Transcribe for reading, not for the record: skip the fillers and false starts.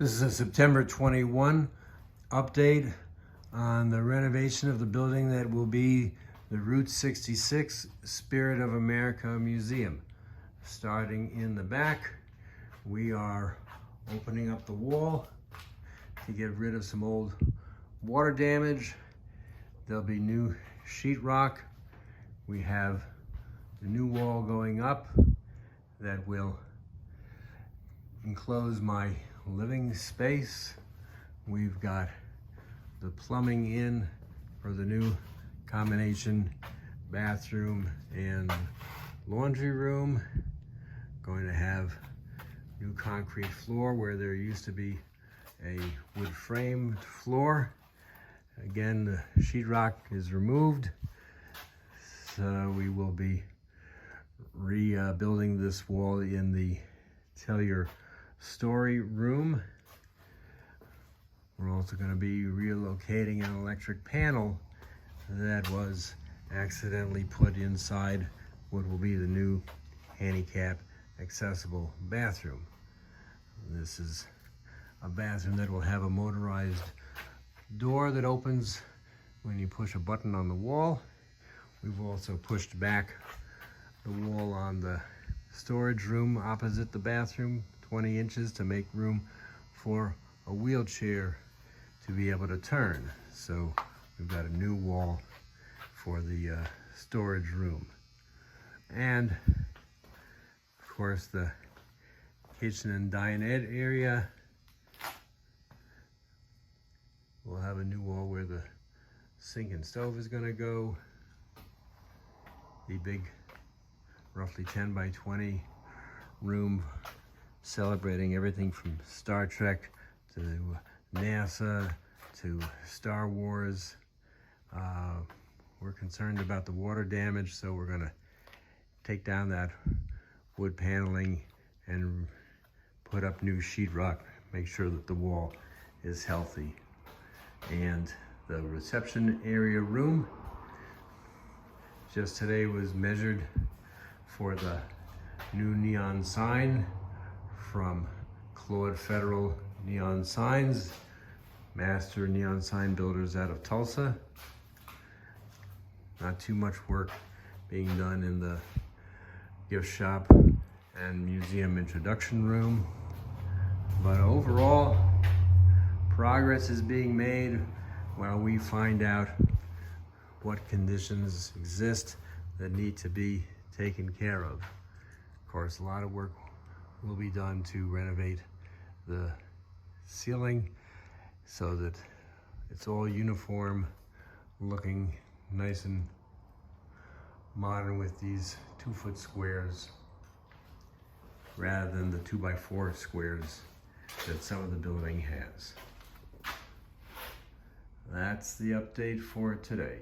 This is a September 21 update on the renovation of the building that will be the Route 66 Spirit of America Museum. Starting in the back, we are opening up the wall to get rid of some old water damage. There'll be new sheetrock. We have the new wall going up that will enclose my living space. We've got the plumbing in for the new combination bathroom and laundry room. Going to have new concrete floor where there used to be a wood framed floor. Again, the sheetrock is removed, so we will be rebuilding this wall in the Tell Story room. We're also going to be relocating an electric panel that was accidentally put inside what will be the new handicap accessible bathroom. This is a bathroom that will have a motorized door that opens when you push a button on the wall. We've also pushed back the wall on the storage room opposite the bathroom 20 inches to make room for a wheelchair to be able to turn. So we've got a new wall for the storage room. And of course the kitchen and dinette area will have a new wall where the sink and stove is going to go. The big roughly 10 by 20 room celebrating everything from Star Trek to NASA to Star Wars. We're concerned about the water damage, so we're going to take down that wood paneling and put up new sheetrock, make sure that the wall is healthy. And the reception area room just today was measured for the new neon sign from Claude Federal Neon Signs, master neon sign builders out of Tulsa. Not too much work being done in the gift shop and museum introduction room, but overall progress is being made while we find out what conditions exist that need to be taken care of. Of course, a lot of work will be done to renovate the ceiling so that it's all uniform, looking nice and modern with these 2-foot squares rather than the 2x4 squares that some of the building has. That's the update for today.